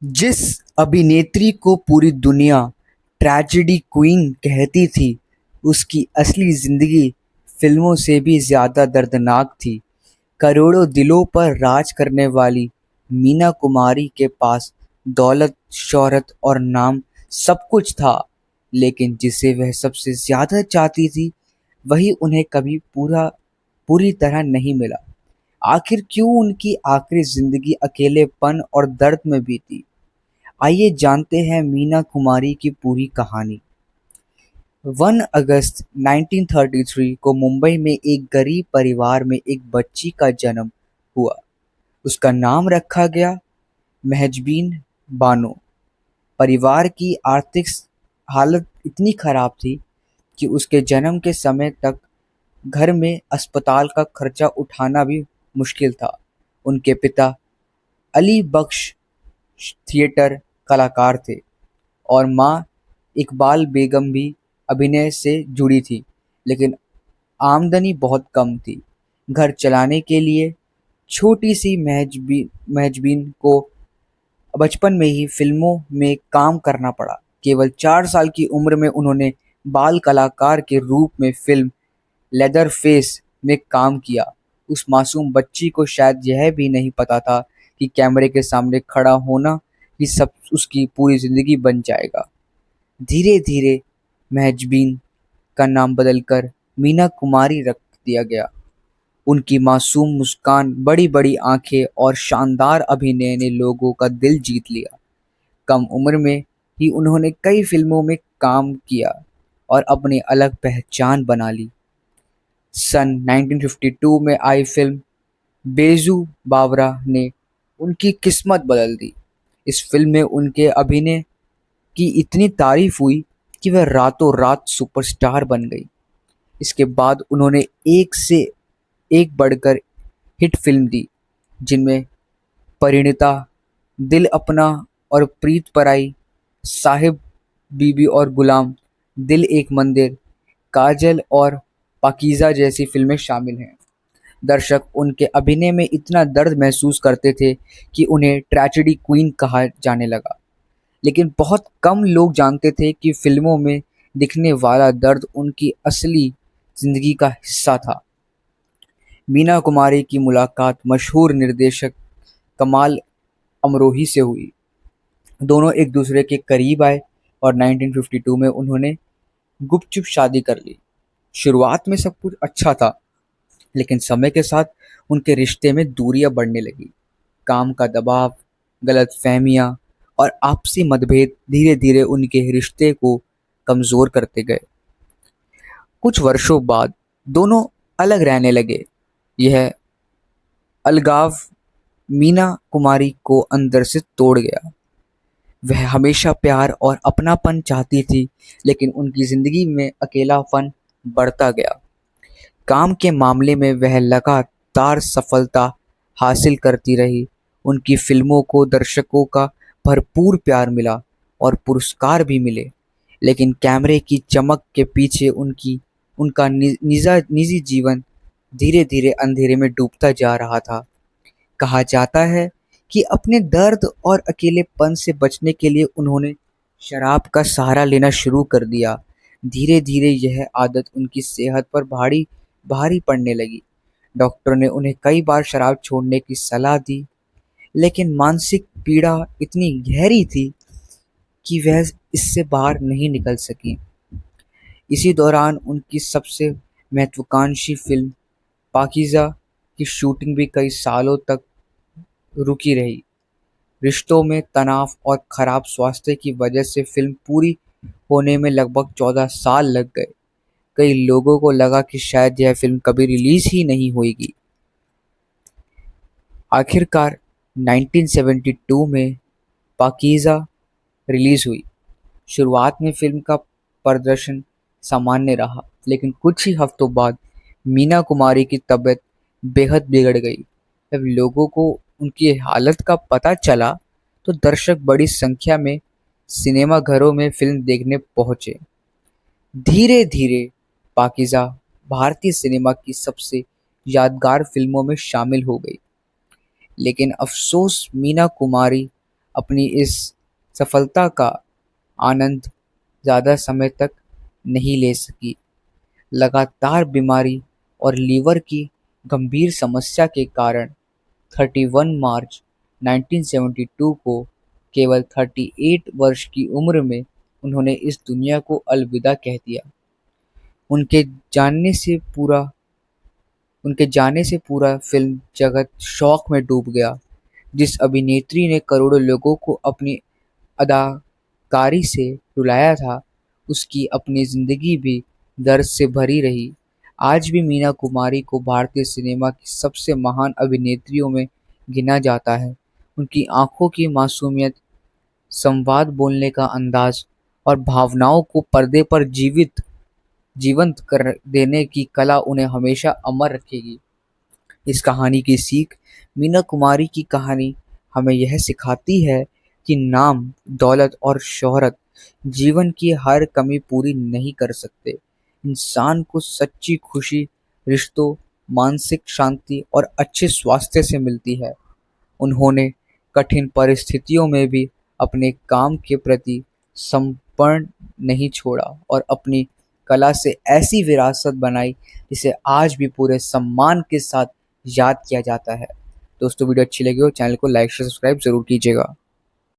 जिस अभिनेत्री को पूरी दुनिया ट्रेजेडी क्वीन कहती थी, उसकी असली जिंदगी फिल्मों से भी ज्यादा दर्दनाक थी। करोड़ों दिलों पर राज करने वाली मीना कुमारी के पास दौलत, शोहरत और नाम सब कुछ था, लेकिन जिसे वह सबसे ज्यादा चाहती थी, वही उन्हें कभी पूरी तरह नहीं मिला। आखिर क्यों उनकी आखिरी जिंदगी अकेलेपन और दर्द में बीती? आइए जानते हैं मीना कुमारी की पूरी कहानी। 1 अगस्त 1933 को मुंबई में एक गरीब परिवार में एक बच्ची का जन्म हुआ। उसका नाम रखा गया महजबीन बानो। परिवार की आर्थिक हालत इतनी खराब थी कि उसके जन्म के समय तक घर में अस्पताल का खर्चा उठाना भी मुश्किल था। उनके पिता अली बख्श थिएटर कलाकार थे और माँ इकबाल बेगम भी अभिनय से जुड़ी थी, लेकिन आमदनी बहुत कम थी। घर चलाने के लिए छोटी सी महजबीन को बचपन में ही फिल्मों में काम करना पड़ा। केवल 4 साल की उम्र में उन्होंने बाल कलाकार के रूप में फिल्म लेदर फेस में काम किया। उस मासूम बच्ची को शायद यह भी नहीं पता था कि कैमरे के सामने खड़ा होना ही सब उसकी पूरी जिंदगी बन जाएगा। धीरे धीरे महजबीन का नाम बदलकर मीना कुमारी रख दिया गया। उनकी मासूम मुस्कान, बड़ी बड़ी आंखें और शानदार अभिनय ने लोगों का दिल जीत लिया। कम उम्र में ही उन्होंने कई फिल्मों में काम किया और अपनी अलग पहचान बना ली। सन 1952 में आई फिल्म बेजू बावरा ने उनकी किस्मत बदल दी। इस फिल्म में उनके अभिनय की इतनी तारीफ हुई कि वह रातों रात सुपरस्टार बन गई। इसके बाद उन्होंने एक से एक बढ़कर हिट फिल्म दी, जिनमें परिणीता, दिल अपना और प्रीत पराई, साहिब बीबी और गुलाम, दिल एक मंदिर, काजल और पाकीज़ा जैसी फिल्में शामिल हैं। दर्शक उनके अभिनय में इतना दर्द महसूस करते थे कि उन्हें ट्रेजेडी क्वीन कहा जाने लगा। लेकिन बहुत कम लोग जानते थे कि फिल्मों में दिखने वाला दर्द उनकी असली जिंदगी का हिस्सा था। मीना कुमारी की मुलाकात मशहूर निर्देशक कमाल अमरोही से हुई। दोनों एक दूसरे के करीब आए और 1952 में उन्होंने गुपचुप शादी कर ली। शुरुआत में सब कुछ अच्छा था, लेकिन समय के साथ उनके रिश्ते में दूरियां बढ़ने लगी। काम का दबाव, गलतफहमियां और आपसी मतभेद धीरे धीरे उनके रिश्ते को कमजोर करते गए। कुछ वर्षों बाद दोनों अलग रहने लगे। यह अलगाव मीना कुमारी को अंदर से तोड़ गया। वह हमेशा प्यार और अपनापन चाहती थी, लेकिन उनकी जिंदगी में अकेलापन बढ़ता गया। काम के मामले में वह लगातार सफलता हासिल करती रही। उनकी फिल्मों को दर्शकों का भरपूर प्यार मिला और पुरस्कार भी मिले, लेकिन कैमरे की चमक के पीछे उनका निजी जीवन धीरे धीरे अंधेरे में डूबता जा रहा था। कहा जाता है कि अपने दर्द और अकेलेपन से बचने के लिए उन्होंने शराब का सहारा लेना शुरू कर दिया। धीरे धीरे यह आदत उनकी सेहत पर भारी भारी पड़ने लगी। डॉक्टर ने उन्हें कई बार शराब छोड़ने की सलाह दी, लेकिन मानसिक पीड़ा इतनी गहरी थी कि वह इससे बाहर नहीं निकल सकी। इसी दौरान उनकी सबसे महत्वाकांक्षी फिल्म पाकीज़ा की शूटिंग भी कई सालों तक रुकी रही। रिश्तों में तनाव और खराब स्वास्थ्य की वजह से फिल्म पूरी होने में लगभग 14 साल लग गए। कई लोगों को लगा कि शायद यह फिल्म कभी रिलीज ही नहीं होगी। आखिरकार 1972 में पाकीज़ा रिलीज हुई। शुरुआत में फिल्म का प्रदर्शन सामान्य रहा, लेकिन कुछ ही हफ्तों बाद मीना कुमारी की तबीयत बेहद बिगड़ गई। जब लोगों को उनकी हालत का पता चला, तो दर्शक बड़ी संख्या में सिनेमा घरों में फिल्म देखने पहुंचे। धीरे धीरे पाकीज़ा भारतीय सिनेमा की सबसे यादगार फिल्मों में शामिल हो गई। लेकिन अफसोस, मीना कुमारी अपनी इस सफलता का आनंद ज़्यादा समय तक नहीं ले सकी। लगातार बीमारी और लीवर की गंभीर समस्या के कारण 31 मार्च 1972 को केवल 38 वर्ष की उम्र में उन्होंने इस दुनिया को अलविदा कह दिया। उनके जानने से पूरा उनके जाने से पूरा फिल्म जगत शोक में डूब गया। जिस अभिनेत्री ने करोड़ों लोगों को अपनी अदाकारी से रुलाया था, उसकी अपनी जिंदगी भी दर्द से भरी रही। आज भी मीना कुमारी को भारतीय सिनेमा की सबसे महान अभिनेत्रियों में गिना जाता है। उनकी आंखों की मासूमियत, संवाद बोलने का अंदाज और भावनाओं को पर्दे पर जीवंत कर देने की कला उन्हें हमेशा अमर रखेगी। इस कहानी की सीख, मीना कुमारी की कहानी हमें यह सिखाती है कि नाम, दौलत और शोहरत जीवन की हर कमी पूरी नहीं कर सकते। इंसान को सच्ची खुशी रिश्तों, मानसिक शांति और अच्छे स्वास्थ्य से मिलती है। उन्होंने कठिन परिस्थितियों में भी अपने काम के प्रति समर्पण नहीं छोड़ा और अपनी कला से ऐसी विरासत बनाई जिसे आज भी पूरे सम्मान के साथ याद किया जाता है। दोस्तों, वीडियो अच्छी लगी हो चैनल को लाइक शेयर सब्सक्राइब जरूर कीजिएगा।